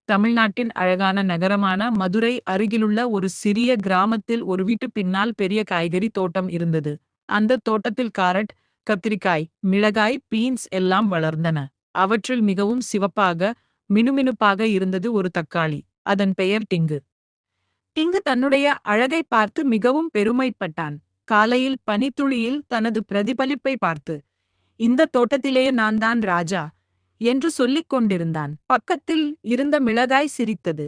தமிழ்நாட்டின் அழகான நகரமான மதுரை அருகிலுள்ள ஒரு சிறிய கிராமத்தில் ஒரு வீட்டு பின்னால் பெரிய காய்கறி தோட்டம் இருந்தது. அந்த தோட்டத்தில் காரட், கத்திரிக்காய், மிளகாய், பீன்ஸ் எல்லாம் வளர்ந்தன. அவற்றில் மிகவும் சிவப்பாக, மினுமினுப்பாக இருந்தது ஒரு தக்காளி. அதன் பெயர் டிங்கு. டிங்கு தன்னுடைய அழகை பார்த்து மிகவும் பெருமைப்பட்டான். காலையில் பனித்துளியில் தனது பிரதிபலிப்பை பார்த்து, இந்த தோட்டத்திலே நான் தான் ராஜா என்று சொல்லிக் கொண்டிருந்தான். பக்கத்தில் இருந்த மிளகாய் சிரித்தது.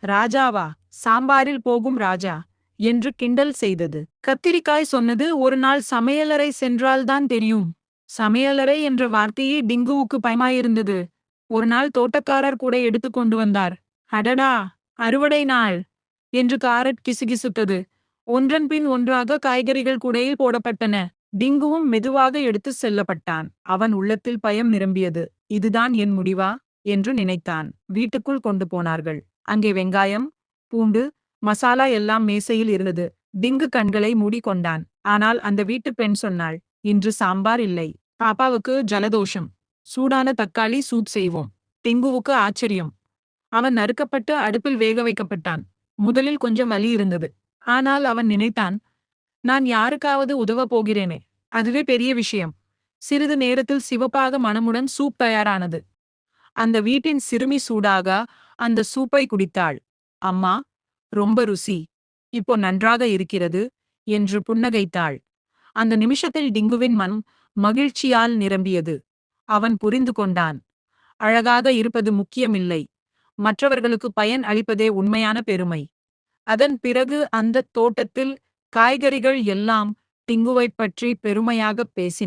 ராஜாவா, சாம்பாரில் போகும் ராஜா என்று கிண்டல் செய்தது. கத்திரிக்காய் சொன்னது, ஒரு நாள் சமையலறை சென்றால்தான் தெரியும். சமையலறை என்ற வார்த்தையே டிங்குவுக்கு பயமாயிருந்தது. ஒரு நாள் தோட்டக்காரர் கூட எடுத்து கொண்டு வந்தார். அடடா, அறுவடை நாள் என்று காரட் கிசுகிசுத்தது. ஒன்றன் பின் ஒன்றாக காய்கறிகள் கூடையில் போடப்பட்டன. டிங்குவும் மெதுவாக எடுத்து செல்லப்பட்டான். அவன் உள்ளத்தில் பயம் நிரம்பியது. இதுதான் என் முடிவா என்று நினைத்தான். வீட்டுக்குள் கொண்டு போனார்கள். அங்கே வெங்காயம், பூண்டு, மசாலா எல்லாம் மேசையில் இருந்தது. டிங்கு கண்களை மூடிக்கொண்டான். ஆனால் அந்த வீட்டு பெண் சொன்னாள், இன்று சாம்பார் இல்லை. பாப்பாவுக்கு ஜலதோஷம். சூடான தக்காளி சூப் செய்வோம். டிங்குவுக்கு ஆச்சரியம். அவன் நறுக்கப்பட்டு அடுப்பில் வேக வைக்கப்பட்டான். முதலில் கொஞ்சம் வலி இருந்தது. ஆனால் அவன் நினைத்தான், நான் யாருக்காவது உதவப் போகிறேனே, அதுவே பெரிய விஷயம். சிறிது நேரத்தில் சிவப்பாக மணமுடன் சூப் தயாரானது. அந்த வீட்டின் சிறுமி சூடாக அந்த சூப்பை குடித்தாள். அம்மா, ரொம்ப ருசி. இப்போ நன்றாக இருக்கிறது என்று புன்னகைத்தாள். அந்த நிமிஷத்தில் டிங்குவின் மனம் மகிழ்ச்சியால் நிரம்பியது. அவன் புரிந்து கொண்டான், அழகாக இருப்பது முக்கியமில்லை, மற்றவர்களுக்கு பயன் அளிப்பதே உண்மையான பெருமை. அதன் பிறகு அந்த தோட்டத்தில் காய்கறிகள் எல்லாம் டிங்குவைப் பற்றி பெருமையாக பேசின.